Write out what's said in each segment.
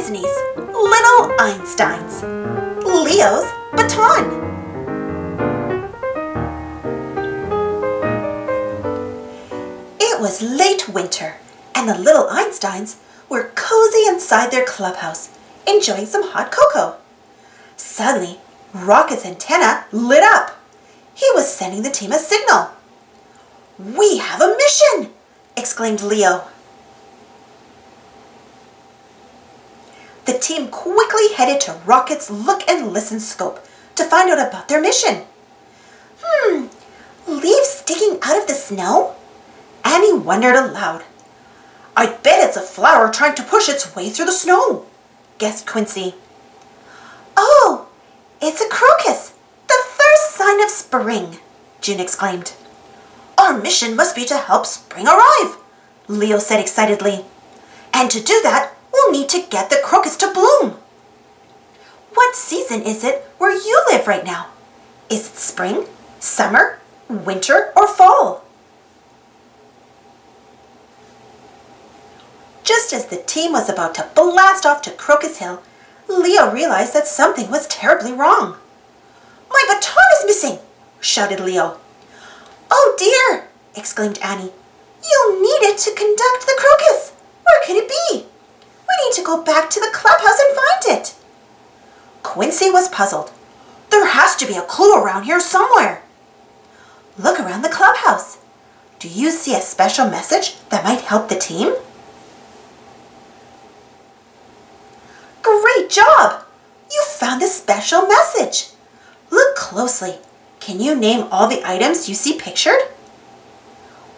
Disney's Little Einsteins, Leo's Baton. It was late winter, and the little Einsteins were cozy inside their clubhouse, enjoying some hot cocoa. Suddenly, Rocket's antenna lit up. He was sending the team a signal. "We have a mission!" exclaimed Leo. The team quickly headed to Rocket's look and listen scope to find out about their mission. Leaves sticking out of the snow? Annie wondered aloud. "I bet it's a flower trying to push its way through the snow," guessed Quincy. "Oh, it's a crocus, the first sign of spring," June exclaimed. "Our mission must be to help spring arrive," Leo said excitedly. "And to do that, we'll need to get the crocus to bloom." "What season is it where you live right now? Is it spring, summer, winter, or fall?" Just as the team was about to blast off to Crocus Hill, Leo realized that something was terribly wrong. "My baton is missing!" shouted Leo. "Oh dear!" exclaimed Annie. "You'll need it to conduct the crocus. Where could it be? We need to go back to the clubhouse and find it." Quincy was puzzled. "There has to be a clue around here somewhere." "Look around the clubhouse. Do you see a special message that might help the team?" "Great job! You found the special message. Look closely. Can you name all the items you see pictured?"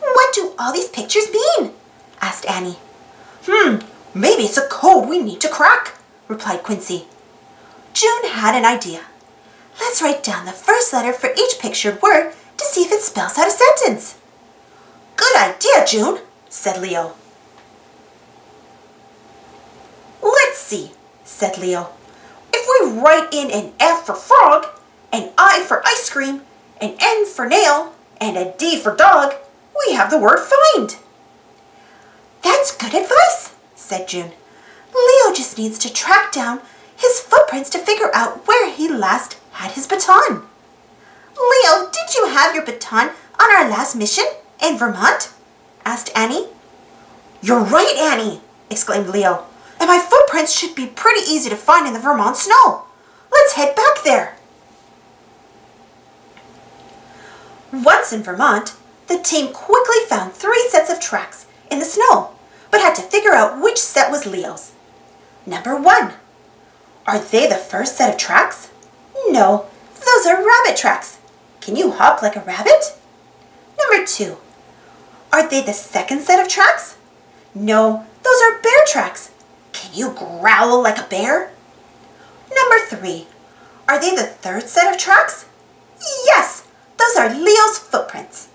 "What do all these pictures mean?" asked Annie. Maybe it's a code we need to crack," replied Quincy. June had an idea. "Let's write down the first letter for each pictured word to see if it spells out a sentence." "Good idea, June," said Leo. "Let's see," said Leo. "If we write in an F for frog, an I for ice cream, an N for nail, and a D for dog, we have the word find." "That's good advice," said June. "Leo just needs to track down his footprints to figure out where he last had his baton." "Leo, did you have your baton on our last mission in Vermont?" asked Annie. "You're right, Annie!" exclaimed Leo. "And my footprints should be pretty easy to find in the Vermont snow. Let's head back there." Once in Vermont, the team quickly found 3 sets of tracks in the snow, but had to figure out which set was Leo's. Number 1. Are they the first set of tracks? No, those are rabbit tracks. Can you hop like a rabbit? Number 2. Are they the second set of tracks? No, those are bear tracks. Can you growl like a bear? Number 3. Are they the third set of tracks? Yes, those are Leo's footprints.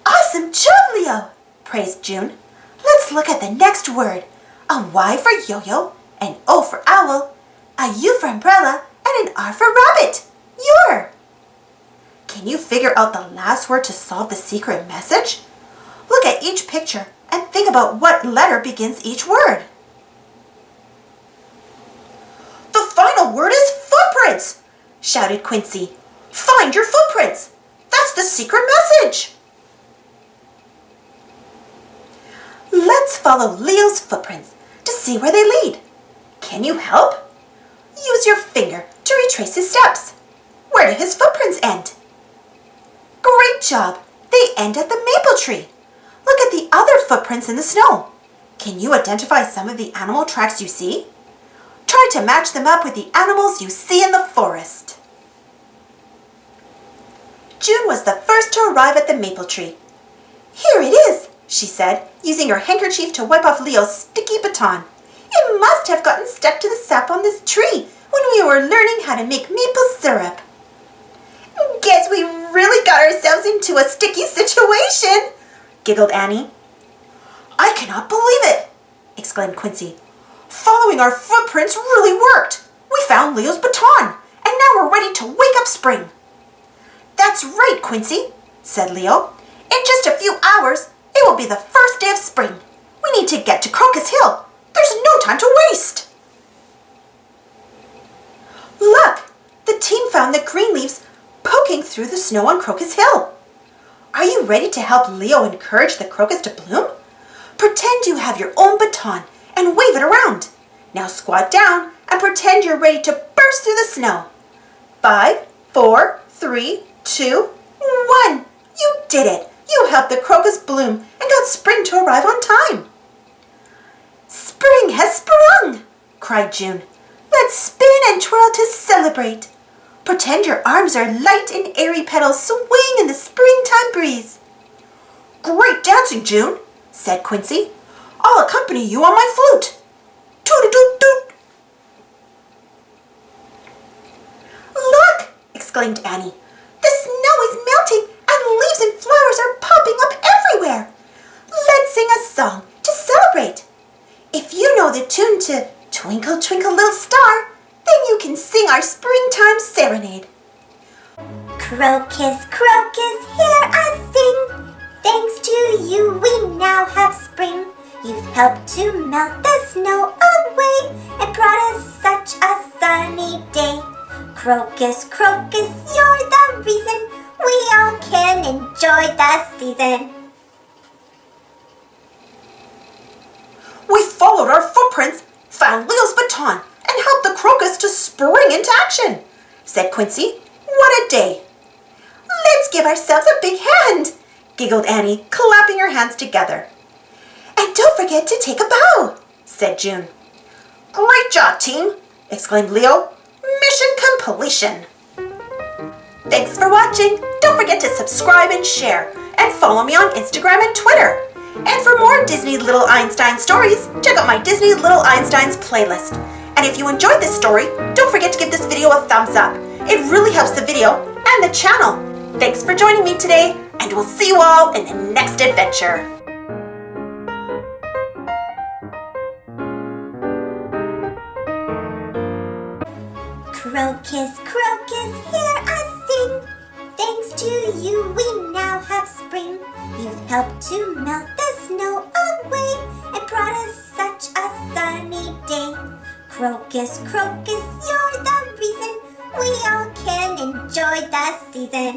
"Awesome job, Leo!" praised June. "Let's look at the next word. A Y for yo-yo, an O for owl, a U for umbrella, and an R for rabbit. Your. Can you figure out the last word to solve the secret message? Look at each picture and think about what letter begins each word." "The final word is footprints!" shouted Quincy. "Find your footprints! That's the secret message!" Let's follow Leo's footprints to see where they lead. Can you help? Use your finger to retrace his steps. Where do his footprints end? Great job! They end at the maple tree. Look at the other footprints in the snow. Can you identify some of the animal tracks you see? Try to match them up with the animals you see in the forest. June was the first to arrive at the maple tree. "Here it is," she said, using her handkerchief to wipe off Leo's sticky baton. "It must have gotten stuck to the sap on this tree when we were learning how to make maple syrup." "Guess we really got ourselves into a sticky situation," giggled Annie. "I cannot believe it!" exclaimed Quincy. "Following our footprints really worked. We found Leo's baton, and now we're ready to wake up spring." "That's right, Quincy," said Leo. "In just a few hours, it will be the first day of spring. We need to get to Crocus Hill. There's no time to waste. Look, the team found the green leaves poking through the snow on Crocus Hill. Are you ready to help Leo encourage the crocus to bloom? Pretend you have your own baton and wave it around. Now squat down and pretend you're ready to burst through the snow. 5, 4, 3, 2, 1. You did it. You helped the crocus bloom and got spring to arrive on time. Spring has sprung, cried June. Let's spin and twirl to celebrate. Pretend your arms are light and airy petals swing in the springtime breeze. Great dancing, June, said Quincy. I'll accompany you on my flute. Toot-a-doot-doot. Look, exclaimed Annie. The snow is melting and leaves and flowers are popping up everywhere. Let's sing a song to celebrate. If you know the tune to Twinkle, Twinkle, Little Star, then you can sing our springtime serenade. Crocus, crocus, hear us sing. Thanks to you we now have spring. You've helped to melt the snow away and brought us such a sunny day. Crocus, crocus, you're the reason we all can enjoy the season. We followed our footprints, found Leo's baton, and helped the crocus to spring into action, said Quincy. What a day. Let's give ourselves a big hand, giggled Annie, clapping her hands together. And don't forget to take a bow, said June. Great job, team, exclaimed Leo. Mission completion. Thanks for watching. Don't forget to subscribe and share, and follow me on Instagram and Twitter. And for more Disney Little Einstein stories, check out my Disney Little Einsteins playlist. And if you enjoyed this story, don't forget to give this video a thumbs up. It really helps the video and the channel. Thanks for joining me today, and we'll see you all in the next adventure. Crocus, crocus, hear us sing. Thanks to you we now have spring. You've helped to melt the snow away and brought us such a sunny day. Crocus, crocus, you're the reason we all can enjoy the season.